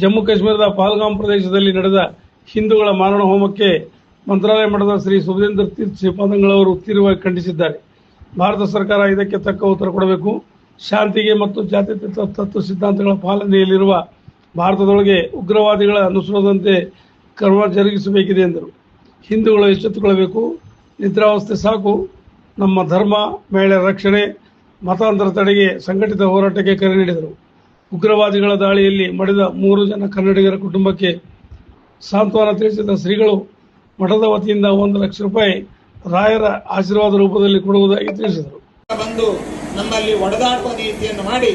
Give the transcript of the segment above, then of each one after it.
ಜಮ್ಮು ಕಾಶ್ಮೀರದ ಪಹಲ್ಗಾಮ್ ಪ್ರದೇಶದಲ್ಲಿ ನಡೆದ ಹಿಂದೂಗಳ ಮಾರಣ ಹೋಮಕ್ಕೆ ಮಂತ್ರಾಲಯ ಮಠದ ಶ್ರೀ ಸುಬುಧೇಂದ್ರ ತೀರ್ಥ ಶ್ರೀಪಾದಂಗಳವರು ತೀವ್ರವಾಗಿ ಖಂಡಿಸಿದ್ದಾರೆ. ಭಾರತ ಸರ್ಕಾರ ಇದಕ್ಕೆ ತಕ್ಕ ಉತ್ತರ ಕೊಡಬೇಕು. ಶಾಂತಿಗೆ ಮತ್ತು ಜಾತ್ಯತೀತ ತತ್ವ ಸಿದ್ಧಾಂತಗಳ ಪಾಲನೆಯಲ್ಲಿರುವ ಭಾರತದೊಳಗೆ ಉಗ್ರವಾದಿಗಳ ಅನುಸರಿಸದಂತೆ ಕ್ರಮ ಜರುಗಿಸಬೇಕಿದೆ ಎಂದರು. ಹಿಂದೂಗಳು ಎಚ್ಚೆತ್ತುಕೊಳ್ಳಬೇಕು. ನಿದ್ರಾವಸ್ಥೆ ಸಾಕು. ನಮ್ಮ ಧರ್ಮ, ಮಹಿಳೆಯರ ರಕ್ಷಣೆ, ಮತಾಂತರ ತಡೆಗೆ ಸಂಘಟಿತ ಹೋರಾಟಕ್ಕೆ ಕರೆ ನೀಡಿದರು. ಉಗ್ರವಾದಿಗಳ ದಾಳಿಯಲ್ಲಿ ಮಡಿದ 3 ಜನ ಕನ್ನಡಿಗರ ಕುಟುಂಬಕ್ಕೆ ಸಾಂತ್ವನ ತಿಳಿಸಿದ ಶ್ರೀಗಳು ಮಠದ ವತಿಯಿಂದ 1 ಲಕ್ಷ ರೂಪಾಯಿ ರಾಯರ ಆಶೀರ್ವಾದ ರೂಪದಲ್ಲಿ ಕೊಡುವುದಾಗಿ ತಿಳಿಸಿದರು. ಬಂದು ನಮ್ಮಲ್ಲಿ ಒಡೆದಾಡುವ ನೀತಿಯನ್ನು ಮಾಡಿ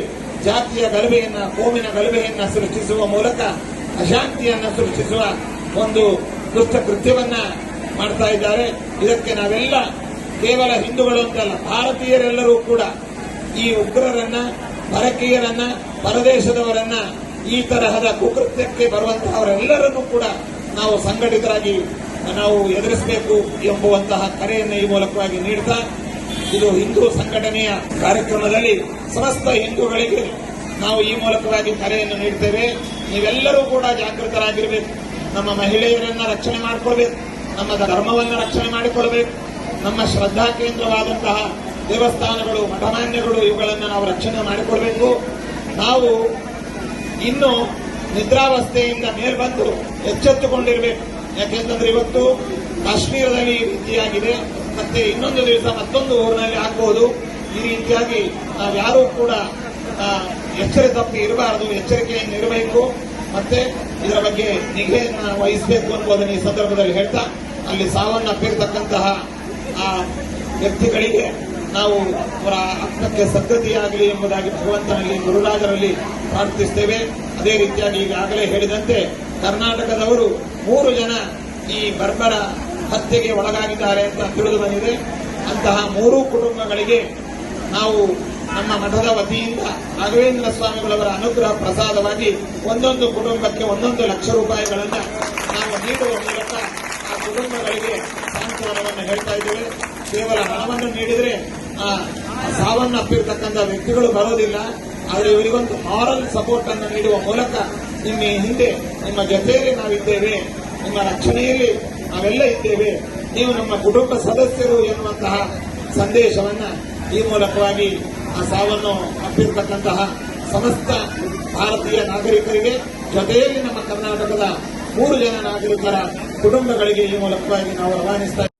ಜಾತಿಯ ಗಲಭೆಯನ್ನ, ಕೋಮಿನ ಗಲಭೆಯನ್ನ ಸೃಷ್ಟಿಸುವ ಮೂಲಕ ಅಶಾಂತಿಯನ್ನ ಸೃಷ್ಟಿಸುವ ಒಂದು ದುಷ್ಟ ಕೃತ್ಯವನ್ನ ಮಾಡ್ತಾ ಇದ್ದಾರೆ. ಇದಕ್ಕೆ ನಾವೆಲ್ಲ ಕೇವಲ ಹಿಂದೂಗಳು ಅಂತಲ್ಲ, ಭಾರತೀಯರೆಲ್ಲರೂ ಕೂಡ ಈ ಉಗ್ರರನ್ನ, ಪರಕೀಯರನ್ನ, ಪರದೇಶದವರನ್ನ, ಈ ತರಹದ ಕುಕೃತ್ಯಕ್ಕೆ ಬರುವಂತಹವರೆಲ್ಲರನ್ನೂ ಕೂಡ ನಾವು ಸಂಘಟಿತರಾಗಿ ನಾವು ಎದುರಿಸಬೇಕು ಎಂಬುವಂತಹ ಕರೆಯನ್ನು ಈ ಮೂಲಕವಾಗಿ ನೀಡ್ತಾ, ಇದು ಹಿಂದೂ ಸಂಘಟನೆಯ ಕಾರ್ಯಕ್ರಮದಲ್ಲಿ ಸಮಸ್ತ ಹಿಂದೂಗಳಿಗೆ ನಾವು ಈ ಮೂಲಕವಾಗಿ ಕರೆಯನ್ನು ನೀಡ್ತೇವೆ. ನೀವೆಲ್ಲರೂ ಕೂಡ ಜಾಗೃತರಾಗಿರಬೇಕು. ನಮ್ಮ ಮಹಿಳೆಯರನ್ನ ರಕ್ಷಣೆ ಮಾಡಿಕೊಳ್ಬೇಕು, ನಮ್ಮ ಧರ್ಮವನ್ನು ರಕ್ಷಣೆ ಮಾಡಿಕೊಳ್ಬೇಕು, ನಮ್ಮ ಶ್ರದ್ಧಾ ಕೇಂದ್ರವಾದಂತಹ ದೇವಸ್ಥಾನಗಳು, ಮಠಮಾನ್ಯಗಳು, ಇವುಗಳನ್ನು ನಾವು ರಕ್ಷಣೆ ಮಾಡಿಕೊಳ್ಬೇಕು. ನಾವು ಇನ್ನು ನಿದ್ರಾವಸ್ಥೆಯಿಂದ ಮೇಲ್ಬಂದು ಎಚ್ಚೆತ್ತುಕೊಂಡಿರಬೇಕು. ಯಾಕೆಂತಂದ್ರೆ ಇವತ್ತು ಕಾಶ್ಮೀರದಲ್ಲಿ ಈ ರೀತಿಯಾಗಿದೆ, ಮತ್ತೆ ಇನ್ನೊಂದು ದಿವಸ ಮತ್ತೊಂದು ಊರಿನಲ್ಲಿ ಆಗಬಹುದು. ಈ ರೀತಿಯಾಗಿ ನಾವ್ಯಾರೂ ಕೂಡ ಎಚ್ಚರ ತಪ್ಪಿ ಇರಬಾರದು, ಎಚ್ಚರಿಕೆಯಿಂದ ಇರಬೇಕು. ಮತ್ತೆ ಇದರ ಬಗ್ಗೆ ನಿಗೆಯನ್ನು ವಹಿಸಬೇಕು ಅನ್ನುವುದನ್ನು ಈ ಸಂದರ್ಭದಲ್ಲಿ ಹೇಳ್ತಾ, ಅಲ್ಲಿ ಸಾವನ್ನಪ್ಪಿರತಕ್ಕಂತಹ ಆ ವ್ಯಕ್ತಿಗಳಿಗೆ ನಾವು ಅವರ ಆತ್ಮಕ್ಕೆ ಸದ್ಗತಿಯಾಗಲಿ ಎಂಬುದಾಗಿ ಭಗವಂತನಲ್ಲಿ, ಗುರುರಾಜರಲ್ಲಿ ಪ್ರಾರ್ಥಿಸುತ್ತೇವೆ. ಅದೇ ರೀತಿಯಾಗಿ ಈಗಾಗಲೇ ಹೇಳಿದಂತೆ ಕರ್ನಾಟಕದವರು 3 ಜನ ಈ ಬರ್ಬರ ಹತ್ಯೆಗೆ ಒಳಗಾಗಿದ್ದಾರೆ ಅಂತ ತಿಳಿದು ಬಂದಿದೆ. ಅಂತಹ 3 ಕುಟುಂಬಗಳಿಗೆ ನಾವು ನಮ್ಮ ಮಠದ ವತಿಯಿಂದ ರಾಘವೇಂದ್ರ ಸ್ವಾಮಿಗಳವರ ಅನುಗ್ರಹ ಪ್ರಸಾದವಾಗಿ ಒಂದೊಂದು ಕುಟುಂಬಕ್ಕೆ 1 ಲಕ್ಷ ರೂಪಾಯಿಗಳನ್ನು ನಾವು ನೀಡುವ ಮೂಲಕ ಆ ಕುಟುಂಬಗಳಿಗೆ ಸಾಂತ್ವನವನ್ನು ಹೇಳ್ತಾ ಇದ್ದೇವೆ. ಕೇವಲ ಹಣವನ್ನು ನೀಡಿದರೆ ಸಾವನ್ನಪ್ಪಿರತಕ್ಕಂಥ ವ್ಯಕ್ತಿಗಳು ಬರೋದಿಲ್ಲ, ಆದರೆ ಇವರಿಗೊಂದು ಮಾರಲ್ ಸಪೋರ್ಟ್ ಅನ್ನು ನೀಡುವ ಮೂಲಕ ನಿಮ್ಮ ಹಿಂದೆ, ನಿಮ್ಮ ಜೊತೆಯಲ್ಲಿ ನಾವಿದ್ದೇವೆ, ನಿಮ್ಮ ರಕ್ಷಣೆಯಲ್ಲಿ ನಾವೆಲ್ಲ ಇದ್ದೇವೆ, ನೀವು ನಮ್ಮ ಕುಟುಂಬ ಸದಸ್ಯರು ಎನ್ನುವಂತಹ ಸಂದೇಶವನ್ನ ಈ ಮೂಲಕವಾಗಿ ಆ ಸಾವನ್ನು ಅಪ್ಪಿರತಕ್ಕಂತಹ ಸಮಸ್ತ ಭಾರತೀಯ ನಾಗರಿಕರಿಗೆ, ಜೊತೆಯಲ್ಲಿ ನಮ್ಮ ಕರ್ನಾಟಕದ 3 ಜನ ನಾಗರಿಕರ ಕುಟುಂಬಗಳಿಗೆ ಈ ಮೂಲಕವಾಗಿ ನಾವು ರವಾನಿಸ್ತಾ